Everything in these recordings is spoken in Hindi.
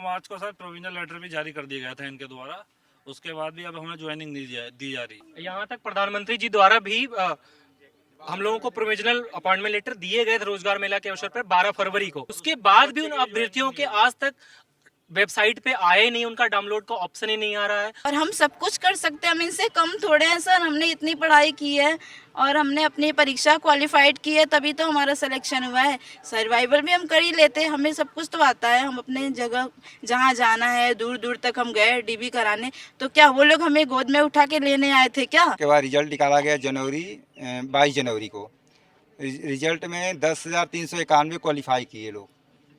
मार्च को सर प्रोविजनल लेटर भी जारी कर दिया गया था इनके द्वारा। उसके बाद भी अब हमें ज्वाइनिंग नहीं दी जा रही। यहाँ तक प्रधानमंत्री जी द्वारा भी हम लोगों को प्रोविजनल अपॉइंटमेंट लेटर दिए गए थे रोजगार मेला के अवसर पर 12 फरवरी को। उसके बाद भी उन अभ्यर्थियों के आज तक वेबसाइट पे आए नहीं, उनका डाउनलोड का ऑप्शन ही नहीं आ रहा है। और हम सब कुछ कर सकते हैं, हम इनसे कम थोड़े हैं सर। हमने इतनी पढ़ाई की है और हमने अपनी परीक्षा क्वालिफाइड की है, तभी तो हमारा सिलेक्शन हुआ है। सर्वाइवल भी हम कर ही लेते हैं, हमें सब कुछ तो आता है। हम अपने जगह जहाँ जाना है दूर दूर तक हम गए डीबी कराने, तो क्या वो लोग हमें गोद में उठा के लेने आए थे क्या? के बाद रिजल्ट निकाला गया 22 जनवरी को। रिजल्ट में 10,391 क्वालिफाई किए लोग।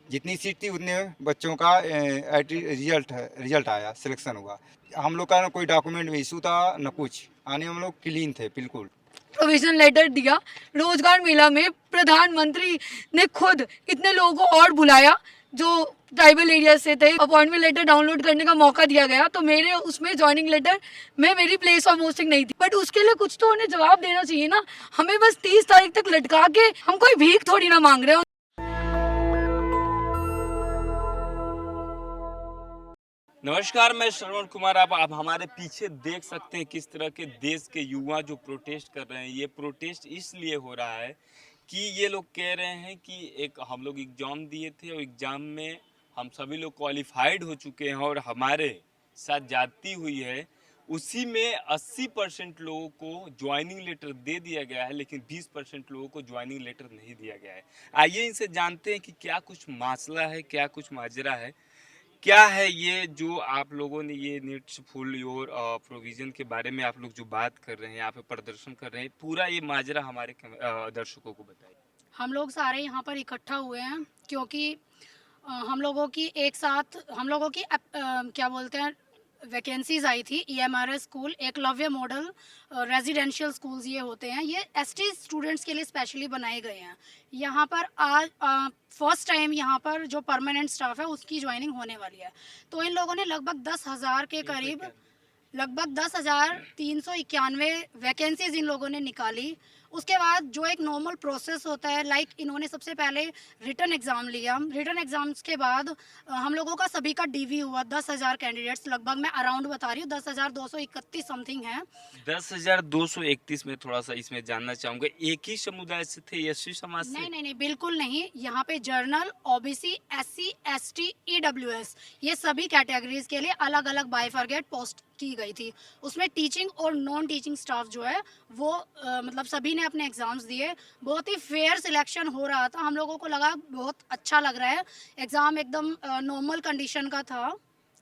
जितनी सीट थी उतने बच्चों का रिजल्ट आया, सिलेक्शन हुआ। हम लोग का ना कोई डॉक्यूमेंट में इशू था न कुछ, आने हम लोग क्लीन थे बिल्कुल। प्रोविजनल लेटर दिया रोजगार मेला में, प्रधानमंत्री ने खुद इतने लोगों को और बुलाया जो ट्राइबल एरिया से थे। अपॉइंटमेंट लेटर डाउनलोड करने का मौका दिया गया, तो मेरे उसमें ज्वाइनिंग लेटर में मेरी प्लेस ऑफ पोस्टिंग नहीं थी। बट उसके लिए कुछ तो उन्हें जवाब देना चाहिए ना। हमें बस 30 तारीख तक लटका के, हम कोई भीख थोड़ी ना मांग रहे हैं। नमस्कार, मैं श्रवण कुमार। आप हमारे पीछे देख सकते हैं किस तरह के देश के युवा जो प्रोटेस्ट कर रहे हैं। ये प्रोटेस्ट इसलिए हो रहा है कि ये लोग कह रहे हैं कि एक हम लोग एग्ज़ाम दिए थे और एग्ज़ाम में हम सभी लोग क्वालिफाइड हो चुके हैं और हमारे साथ जाती हुई है, उसी में 80% लोगों को ज्वाइनिंग लेटर दे दिया गया है, लेकिन 20% लोगों को ज्वाइनिंग लेटर नहीं दिया गया है। आइए इनसे जानते हैं कि क्या कुछ मसला है, क्या कुछ माजरा है, क्या है ये जो आप लोगों ने ये नीड्स फुल योर प्रोविजन के बारे में आप लोग जो बात कर रहे हैं, यहाँ पे प्रदर्शन कर रहे हैं, पूरा ये माजरा हमारे दर्शकों को बताइए। हम लोग सारे यहाँ पर इकट्ठा हुए हैं क्योंकि हम लोगों की एक साथ हम लोगों की क्या बोलते हैं वैकेंसीज आई थी। EMRS school, Eklavya model residential schools ये होते हैं, ये ST स्टूडेंट्स के लिए स्पेशली बनाए गए हैं। यहाँ पर आज फर्स्ट टाइम यहाँ पर जो परमानेंट स्टाफ है उसकी ज्वाइनिंग होने वाली है। तो इन लोगों ने लगभग 10,000 के करीब, लगभग 10,391 वैकेंसीज इन लोगों ने निकाली। उसके बाद जो एक नॉर्मल प्रोसेस होता है, लाइक इन्होंने सबसे पहले रिटन एग्ज़ाम लिया। रिटन एग्ज़ाम्स के बाद हम लोगों का सभी का DV हुआ। 10,000 कैंडिडेट्स, लगभग मैं अराउंड बता रही हूँ 10,231 समथिंग है। 10,231 में थोड़ा सा इसमें जानना चाहूँगा, एक ही समुदाय से थे, SC समाज से? नहीं नहीं नहीं, बिल्कुल नहीं। यहाँ पे journal, OBC, SC, ST, EWS ये सभी कैटेगरीज के लिए अलग अलग बाइफरगेट पोस्ट की गई थी। उसमें टीचिंग और नॉन टीचिंग स्टाफ जो है वो मतलब सभी ने अपने एग्ज़ाम्स दिए। बहुत ही फेयर सिलेक्शन हो रहा था, हम लोगों को लगा बहुत अच्छा लग रहा है। एग्ज़ाम एकदम नॉर्मल कंडीशन का था।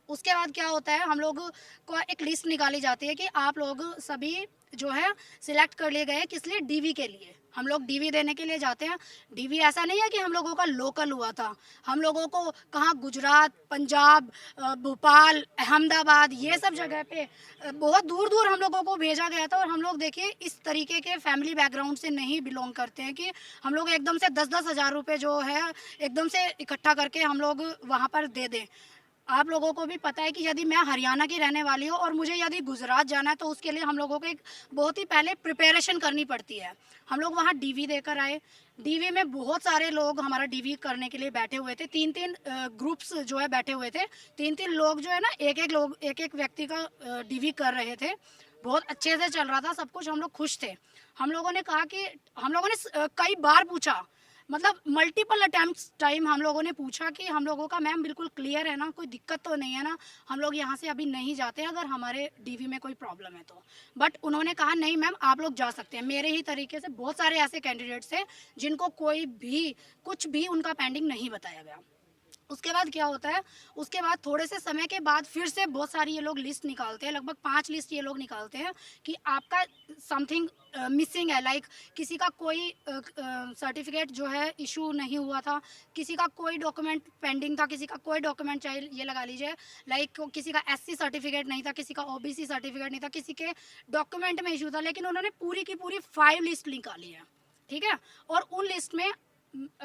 उसके बाद क्या होता है, हम लोग को एक लिस्ट निकाली जाती है कि आप लोग सभी जो है सिलेक्ट कर लिए गए किस लिए, DV के लिए। हम लोग DV देने के लिए जाते हैं। DV ऐसा नहीं है कि हम लोगों का लोकल हुआ था, हम लोगों को कहाँ गुजरात, पंजाब, भोपाल, अहमदाबाद ये सब जगह पे बहुत दूर दूर हम लोगों को भेजा गया था। और हम लोग देखिए इस तरीके के फैमिली बैकग्राउंड से नहीं बिलोंग करते हैं कि हम लोग एकदम से 10-10 हज़ार रुपये जो है एकदम से इकट्ठा करके हम लोग वहाँ पर दे दें। आप लोगों को भी पता है कि यदि मैं हरियाणा की रहने वाली हूँ और मुझे यदि गुजरात जाना है तो उसके लिए हम लोगों को एक बहुत ही पहले प्रिपरेशन करनी पड़ती है। हम लोग वहाँ DV देकर आए। DV में बहुत सारे लोग हमारा DV करने के लिए बैठे हुए थे। 3-3 ग्रुप्स जो है बैठे हुए थे। 3-3 लोग जो है ना, एक एक व्यक्ति का DV कर रहे थे। बहुत अच्छे से चल रहा था सब कुछ, हम लोग खुश थे। हम लोगों ने कहा कि हम लोगों ने कई बार पूछा, मतलब मल्टीपल अटेम्प्ट्स टाइम हम लोगों ने पूछा कि हम लोगों का मैम बिल्कुल क्लियर है ना, कोई दिक्कत तो नहीं है ना, हम लोग यहाँ से अभी नहीं जाते अगर हमारे DV में कोई प्रॉब्लम है तो। बट उन्होंने कहा नहीं मैम आप लोग जा सकते हैं। मेरे ही तरीके से बहुत सारे ऐसे कैंडिडेट्स थे जिनको कोई भी कुछ भी उनका पेंडिंग नहीं बताया गया। उसके बाद क्या होता है, उसके बाद थोड़े से समय के बाद फिर से बहुत सारी ये लोग लिस्ट निकालते हैं, लगभग 5 लिस्ट ये लोग निकालते हैं कि आपका समथिंग मिसिंग है। लाइक किसी का कोई सर्टिफिकेट जो है इशू नहीं हुआ था, किसी का कोई डॉक्यूमेंट पेंडिंग था, किसी का कोई डॉक्यूमेंट चाहिए, ये लगा लीजिए लाइक किसी का SC सर्टिफिकेट नहीं था, किसी का OBC सर्टिफिकेट नहीं था, किसी के डॉक्यूमेंट में इशू था। लेकिन उन्होंने पूरी की पूरी 5 लिस्ट निकाली है, ठीक है। और उन लिस्ट में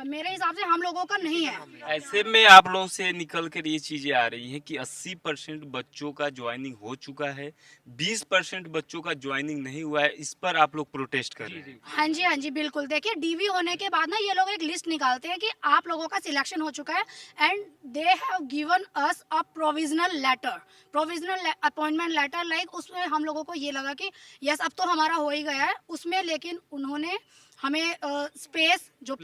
मेरे हिसाब से हम लोगों का नहीं है। ऐसे में आप लोगों से निकल कर ये चीजें आ रही हैं कि 80% बच्चों का ज्वाइनिंग हो चुका है, 20% बच्चों का ज्वाइनिंग नहीं हुआ है। इस पर आप लोग प्रोटेस्ट कर रहे हैं। हाँ जी बिल्कुल। देखिए डीवी होने के बाद ना ये लोग एक लिस्ट निकालते हैं कि आप लोगों का सिलेक्शन हो चुका है and they have given us a provisional appointment letter. Like उसमें हम लोगों को ये लगा कि यस अब तो हमारा हो ही गया है उसमें, लेकिन उन्होंने हमें स्पेस जो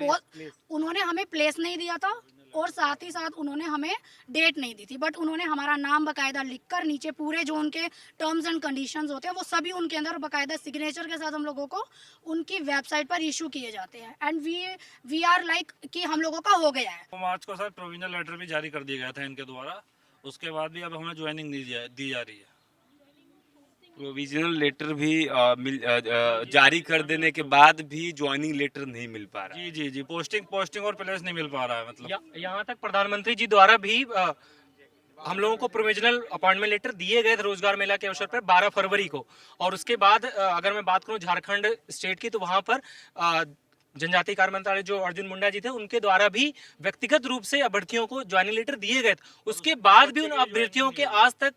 उन्होंने हमें प्लेस नहीं दिया था और साथ ही साथ उन्होंने हमें डेट नहीं दी थी। बट उन्होंने हमारा नाम बकायदा लिखकर नीचे पूरे जो उनके टर्म्स एंड कंडीशंस होते हैं वो सभी उनके अंदर बकायदा सिग्नेचर के साथ हम लोगों को उनकी वेबसाइट पर इशू किए जाते हैं एंड वी आर लाइक कि हम लोगों का हो गया है। मार्च को सर प्रोविजनल लेटर भी जारी कर दिया गया था इनके द्वारा, उसके बाद भी अब हमें ज्वाइनिंग नहीं दी जा रही है। प्रोविजनल लेटर भी जारी कर देने के बाद भी ज्वाइनिंग लेटर नहीं मिल पा रहा है। जी पोस्टिंग और प्लेस नहीं मिल पा रहा है। मतलब यहाँ तक प्रधानमंत्री जी द्वारा भी हम लोगों को प्रोविजनल अपॉइंटमेंट लेटर दिए गए थे रोजगार मेला के अवसर पर 12 फरवरी को। और उसके बाद अगर मैं बात करूं झारखंड स्टेट की, तो वहां पर जनजातीय कार्य मंत्रालय जो अर्जुन मुंडा जी थे उनके द्वारा भी व्यक्तिगत रूप से अभ्यर्थियों को ज्वाइनिंग लेटर दिए गए थे। उसके बाद भी उन अभ्यर्थियों के आज तक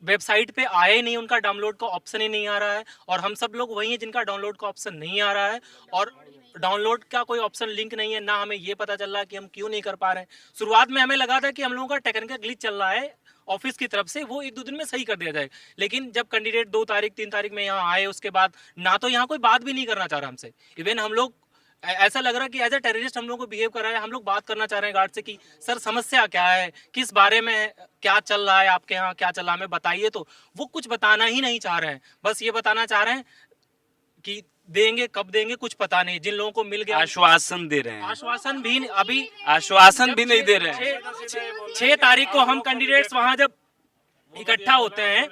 वेबसाइट पे आए नहीं, उनका डाउनलोड का ऑप्शन ही नहीं आ रहा है। और हम सब लोग वही हैं जिनका डाउनलोड का ऑप्शन नहीं आ रहा है और डाउनलोड का कोई ऑप्शन लिंक नहीं है। ना हमें ये पता चल रहा है कि हम क्यों नहीं कर पा रहे हैं। शुरुआत में हमें लगा था कि हम लोगों का टेक्निकल ग्लिच चल रहा है ऑफिस की तरफ से, वो 1-2 दिन में सही कर दिया जाए। लेकिन जब कैंडिडेट 2 तारीख 3 तारीख में यहाँ आए, उसके बाद ना तो यहाँ कोई बात भी नहीं करना चाह रहा हमसे। इवन हम लोग ऐसा लग रहा है कि एज ए टेररिस्ट हम लोग को बिहेव कर रहा है। हम लोग बात करना चाह रहे हैं गार्ड से कि सर समस्या क्या है, किस बारे में क्या चल रहा है, आपके यहाँ क्या चल रहा है, हमें बताइए। तो वो कुछ बताना ही नहीं चाह रहे हैं। बस ये बताना चाह रहे हैं कि देंगे, कब देंगे कुछ पता नहीं। जिन लोगों को मिल गया आश्वासन दे रहे हैं, आश्वासन भी अभी आश्वासन भी नहीं दे रहे हैं। 6 तारीख को हम कैंडिडेट्स वहां जब इकट्ठा होते हैं,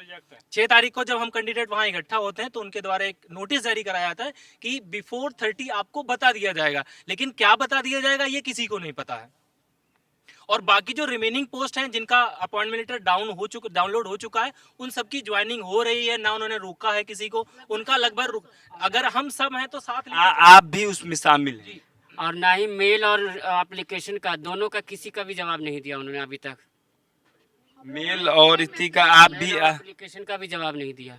6 तारीख को जब हम कैंडिडेट वहां इकट्ठा होते हैं तो उनके द्वारा एक नोटिस जारी कराया जाता है कि बिफोर 30 आपको बता दिया जाएगा। लेकिन क्या बता दिया जाएगा ये किसी को नहीं पता है। और बाकी जो रिमेनिंग पोस्ट हैं जिनका अपॉइंटमेंट लेटर डाउनलोड हो चुका है, उन सबकी ज्वाइनिंग हो रही है। ना उन्होंने रोका है किसी को, उनका लगभग अगर हम सब हैं तो साथ आप भी उसमें शामिल हैं। और ना ही मेल और एप्लीकेशन का दोनों का किसी का भी जवाब नहीं दिया उन्होंने अभी तक। मेल और इसी का आप भी एप्लीकेशन का भी जवाब नहीं दिया।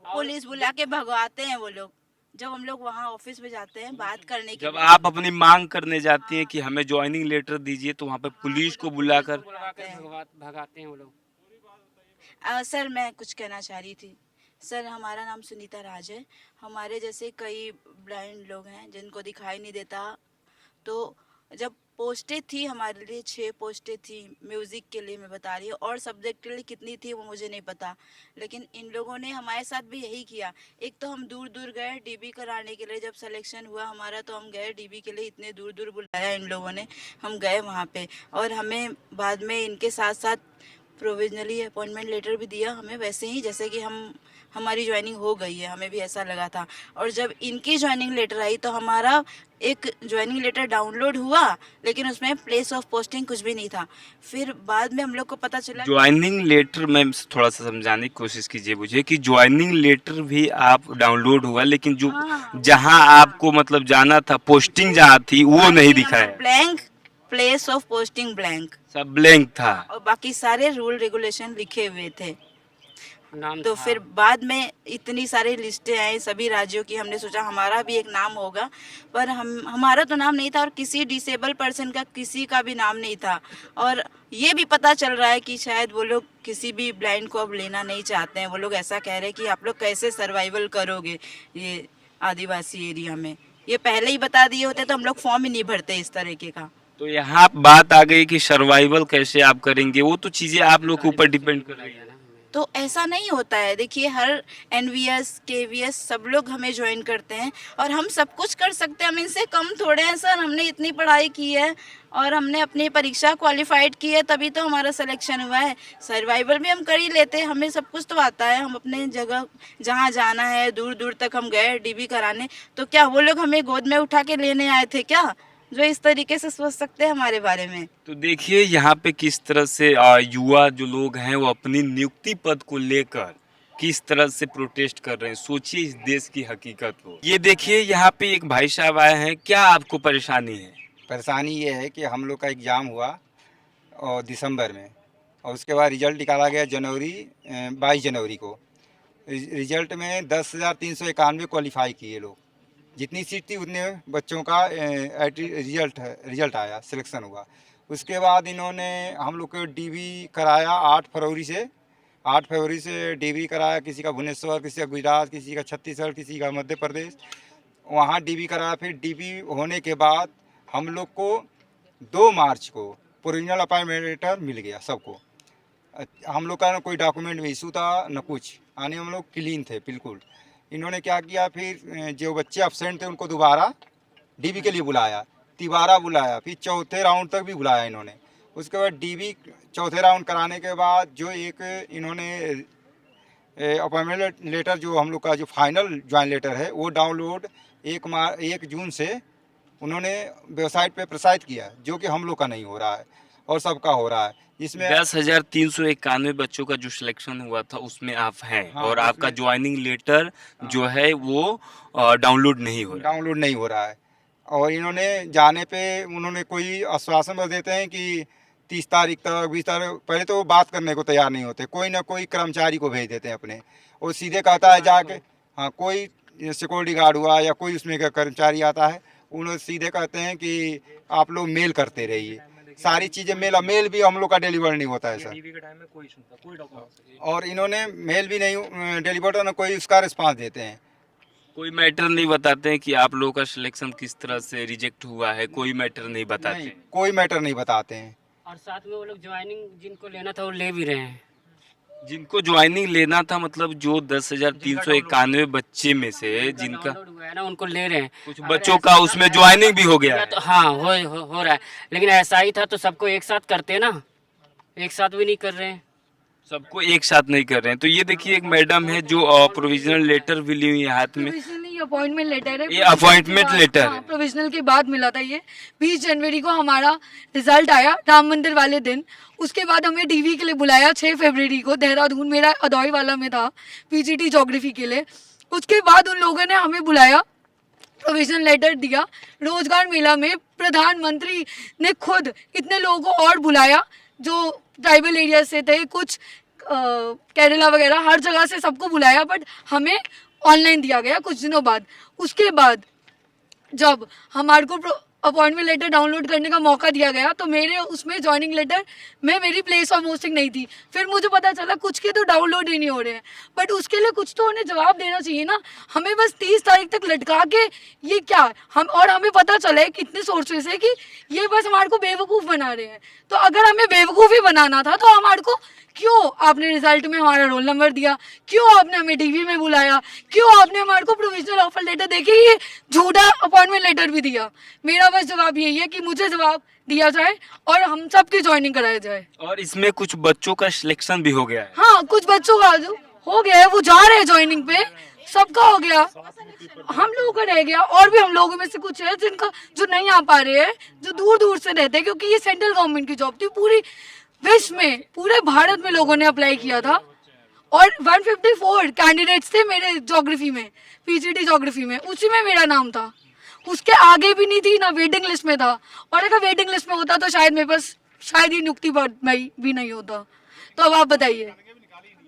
पुलिस बुला के भगवाते हैं वो लोग जब हम लोग वहाँ ऑफिस में जाते हैं बात करने के जब लिए। आप अपनी मांग करने जाती हैं कि हमें ज्वाइनिंग लेटर दीजिए तो वहाँ पे पुलिस को बुलाकर भगाते हैं वो लोग। सर मैं कुछ कहना चाह रही थी। सर हमारा नाम सुनीता राज है। हमारे जैसे कई ब्लाइंड लोग हैं जिनको दिखाई नहीं देता। तो जब पोस्टें थी हमारे लिए 6 पोस्टें थी म्यूज़िक के लिए, मैं बता रही हूँ, और सब्जेक्ट के लिए कितनी थी वो मुझे नहीं पता। लेकिन इन लोगों ने हमारे साथ भी यही किया। एक तो हम दूर दूर गए डीबी कराने के लिए। जब सिलेक्शन हुआ हमारा तो हम गए डीबी के लिए, इतने दूर दूर बुलाया इन लोगों ने, हम गए वहाँ पे। और हमें बाद में इनके साथ साथ प्रोविजनली अपॉइंटमेंट लेटर भी दिया हमें, वैसे ही जैसे कि हमारी ज्वाइनिंग हो गई है, हमें भी ऐसा लगा था। और जब इनकी ज्वाइनिंग लेटर आई तो हमारा एक ज्वाइनिंग लेटर डाउनलोड हुआ लेकिन उसमें प्लेस ऑफ पोस्टिंग कुछ भी नहीं था। फिर बाद में हम लोग को पता चला ज्वाइनिंग लेटर में थोड़ा सा समझाने की कोशिश कीजिए मुझे कि ज्वाइनिंग लेटर भी आप डाउनलोड हुआ लेकिन जो जहां आपको मतलब जाना था, पोस्टिंग जहां थी वो नहीं दिखाया। Blank, place of posting blank, सब ब्लैंक था और बाकी सारे रूल रेगुलेशन लिखे हुए थे। नाम तो था। फिर बाद में इतनी सारी लिस्टें आई सभी राज्यों की, हमने सोचा हमारा भी एक नाम होगा, पर हमारा तो नाम नहीं था और किसी डिसेबल पर्सन का किसी का भी नाम नहीं था। और ये भी पता चल रहा है कि शायद वो लोग किसी भी ब्लाइंड को अब लेना नहीं चाहते हैं। वो लोग ऐसा कह रहे हैं कि आप लोग कैसे सर्वाइवल करोगे ये आदिवासी एरिया में। ये पहले ही बता दिए होते तो हम लोग फॉर्म ही नहीं भरते इस तरीके का। तो यहाँ बात आ गई कि सर्वाइवल कैसे आप करेंगे, वो तो चीजें आप लोग के ऊपर डिपेंड कर रही है। तो ऐसा नहीं होता है। देखिए हर NVS KVS सब लोग हमें ज्वाइन करते हैं और हम सब कुछ कर सकते हैं। हम इनसे कम थोड़े हैं सर। हमने इतनी पढ़ाई की है और हमने अपनी परीक्षा क्वालिफाइड की है तभी तो हमारा सिलेक्शन हुआ है। सर्वाइवल भी हम कर ही लेते हैं, हमें सब कुछ तो आता है। हम अपने जगह जहाँ जाना है दूर दूर तक हम गए DB कराने, तो क्या वो लोग हमें गोद में उठा के लेने आए थे क्या, जो इस तरीके से सोच सकते हैं हमारे बारे में। तो देखिए यहाँ पे किस तरह से युवा जो लोग हैं वो अपनी नियुक्ति पद को लेकर किस तरह से प्रोटेस्ट कर रहे हैं। सोचिए इस देश की हकीकत को। ये देखिए यहाँ पे एक भाई साहब आए हैं, क्या आपको परेशानी है? परेशानी ये है कि हम लोग का एग्ज़ाम हुआ और दिसंबर में, और उसके बाद रिज़ल्ट निकाला गया 22 जनवरी को। रिज़ल्ट में 10,391 क्वालिफाई किए लोग। जितनी सीट थी उतने बच्चों का रिज़ल्ट आया, सिलेक्शन हुआ। उसके बाद इन्होंने हम लोग को डीवी कराया 8 फरवरी से डीवी कराया। किसी का भुवनेश्वर, किसी का गुजरात, किसी का छत्तीसगढ़, किसी का मध्य प्रदेश, वहाँ डीवी कराया। फिर डीवी होने के बाद हम लोग को 2 मार्च को प्रोविजनल अपॉइंटमेंट लेटर मिल गया सबको। हम लोग का ना कोई डॉक्यूमेंट में इशू था न कुछ, यानी हम लोग क्लीन थे बिल्कुल। इन्होंने क्या किया, फिर जो बच्चे अब्सेंट थे उनको दोबारा डीवी के लिए बुलाया, तिबारा बुलाया, फिर चौथे राउंड तक भी बुलाया इन्होंने। उसके बाद डीवी चौथे राउंड कराने के बाद जो एक इन्होंने अपॉइंटमेंट लेटर, जो हम लोग का जो फाइनल ज्वाइन लेटर है, वो डाउनलोड 1 जून से उन्होंने वेबसाइट पे प्रसारित किया, जो कि हम लोग का नहीं हो रहा है और सबका हो रहा है। जिसमें 10,391 बच्चों का जो सिलेक्शन हुआ था उसमें आप हैं। हाँ, और आपका ज्वाइनिंग लेटर जो है वो डाउनलोड नहीं हो रहा है। और इन्होंने जाने पे उन्होंने कोई आश्वासन बस देते हैं कि 30 तारीख तक, 20 तारीख, पहले तो वो बात करने को तैयार नहीं होते। कोई ना कोई कर्मचारी को भेज देते हैं अपने, वो सीधे कहता है जाके, हाँ, कोई सिक्योरिटी गार्ड हुआ या कोई उसमें का कर्मचारी आता है, उन्होंने सीधे कहते हैं कि आप लोग मेल करते रहिए। सारी चीज़ें मेल भी हम लोग का डिलीवर नहीं होता है सर। और इन्होंने मेल भी नहीं डिलीवर, ना कोई उसका रिस्पांस देते हैं। कोई मैटर नहीं बताते हैं कि आप लोगों का सिलेक्शन किस तरह से रिजेक्ट हुआ है, कोई मैटर नहीं बताते नहीं, कोई मैटर नहीं बताते हैं। और साथ में वो लोग ज्वाइनिंग जिनको लेना था वो ले भी रहे हैं। जिनको ज्वाइनिंग लेना था, मतलब जो 10,391 बच्चे में से जिनका डाउनलोड हुआ है ना, उनको ले रहे हैं। कुछ बच्चों का उसमें ज्वाइनिंग भी हो गया है। तो हाँ हो रहा है, लेकिन ऐसा ही था तो सबको एक साथ करते ना, एक साथ भी नहीं कर रहे हैं। सबको एक साथ नहीं कर रहे हैं। तो ये देखिए, एक मैडम है जो प्रोविजनल लेटर भी ली हुई है हाथ में। प्रोविजनल अपॉइंटमेंट लेटर है, ये अपॉइंटमेंट लेटर है। प्रोविजनल के बाद मिला था ये। 20 जनवरी को हमारा रिजल्ट आया, राम मंदिर वाले दिन। उसके बाद हमें डीवी के लिए बुलाया 6 फरवरी को देहरादून, मेरा अदौई वाला में था, पीजीटी ज्योग्राफी के लिए। उसके बाद उन लोगों ने हमें बुलाया, प्रोविजनल लेटर दिया। रोजगार मेला में प्रधानमंत्री ने खुद इतने लोगों को और बुलाया जो ट्राइबल एरिया से थे, कुछ केरला वगैरह, हर जगह से सबको बुलाया, बट हमें ऑनलाइन दिया गया कुछ दिनों बाद। उसके बाद जब हमारे को अपॉइंटमेंट लेटर डाउनलोड करने का मौका दिया गया तो मेरे उसमें ज्वाइनिंग लेटर में मेरी प्लेस ऑफ पोस्टिंग नहीं थी। फिर मुझे पता चला कुछ के तो डाउनलोड ही नहीं हो रहे हैं, बट उसके लिए कुछ तो उन्हें जवाब देना चाहिए ना। हमें बस 30 तारीख तक लटका के ये क्या हम, और हमें पता चला है कितने सोर्सेस है कि ये बस हमारे को बेवकूफ़ बना रहे हैं। तो अगर हमें बेवकूफ़ ही बनाना था तो हमारे को क्यों आपने रिजल्ट में हमारा रोल नंबर दिया, क्यों आपने हमें डीवी में बुलाया, क्यों आपने हमारे को प्रोविजनल ऑफर लेटर देके ये झूठा अपॉइंटमेंट लेटर भी दिया। मेरा बस जवाब यही है कि मुझे जवाब दिया जाए और हम सबकी ज्वाइनिंग कराई जाए। और इसमें कुछ बच्चों का सिलेक्शन भी हो गया है। हाँ, कुछ बच्चों का जो हो गया है वो जा रहे हैं ज्वाइनिंग पे, सबका हो गया, हम लोगों का रह गया। और भी हम लोगों में से कुछ है जिनका जो नहीं आ पा रहे हैं, जो दूर दूर से रहते हैं, क्योंकि ये सेंट्रल गवर्नमेंट की जॉब थी। पूरी विश्व में, पूरे भारत में लोगों ने अप्लाई किया था और 154 कैंडिडेट्स थे मेरे ज्योग्राफी में, पीजीटी ज्योग्राफी में, उसी में मेरा नाम था। उसके आगे भी नहीं थी, ना वेटिंग लिस्ट में था। और अगर वेटिंग लिस्ट में होता तो शायद मेरे पास शायद ही नियुक्ति भी नहीं होता। तो अब आप बताइए।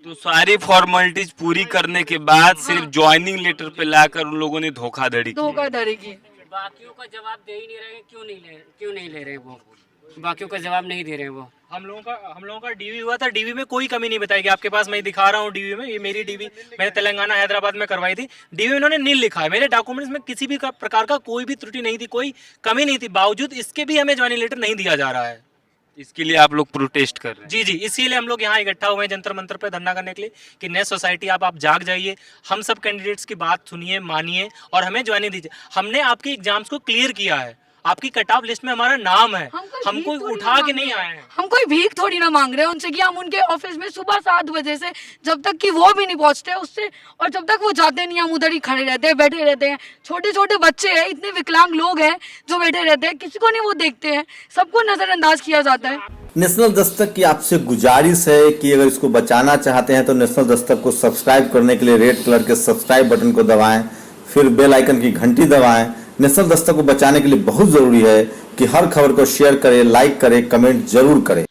तो सारी फॉर्मेलिटीज पूरी करने के बाद सिर्फ ज्वाइनिंग लेटर पे लाकर उन लोगों ने धोखाधड़ी की। बाकियों का जवाब दे ही नहीं रहे, क्यों नहीं ले रहे वो, बाकियों का जवाब नहीं दे रहे वो। हम लोगों का डीवी हुआ था, डीवी में कोई कमी नहीं बताई गई। आपके पास मैं दिखा रहा हूँ डीवी में, ये मेरी डीवी मैंने तेलंगाना हैदराबाद में करवाई थी। डीवी इन्होंने नील लिखा है, मेरे डॉक्यूमेंट्स में किसी भी प्रकार का कोई भी त्रुटि नहीं थी, कोई कमी नहीं थी। बावजूद इसके भी हमें ज्वाइनिंग लेटर नहीं दिया जा रहा है। इसके लिए आप लोग प्रोटेस्ट कर रहे हैं? जी, इसीलिए हम लोग यहाँ इकट्ठा हुए हैं जंतर मंतर पे धरना करने के लिए कि नेक्स्ट सोसाइटी आप जाग जाइए, हम सब कैंडिडेट्स की बात सुनिए, मानिए और हमें ज्वाइनिंग दीजिए। हमने आपके एग्जाम्स को क्लियर किया है, आपकी कट ऑफ लिस्ट में हमारा नाम है, हम कोई उठा के नहीं आए हैं। हम कोई भीख थोड़ी ना मांग रहे हैं उनसे कि हम उनके ऑफिस में सुबह 7 बजे से जब तक कि वो भी नहीं पहुंचते उससे, और जब तक वो जाते नहीं हम उधर ही खड़े रहते हैं, बैठे रहते हैं। छोटे छोटे बच्चे हैं, इतने विकलांग लोग हैं जो बैठे रहते हैं, किसी को नहीं वो देखते हैं, सबको नजरअंदाज किया जाता है। नेशनल दस्तक की आपसे गुजारिश है कि अगर इसको बचाना चाहते हैं तो नेशनल दस्तक को सब्सक्राइब करने के लिए रेड कलर के सब्सक्राइब बटन को दबाएं, फिर बेल आइकन की घंटी दबाएं, नेशनल दस्तक को बचाने के लिए बहुत जरूरी है कि हर खबर को शेयर करें, लाइक करें, कमेंट जरूर करें।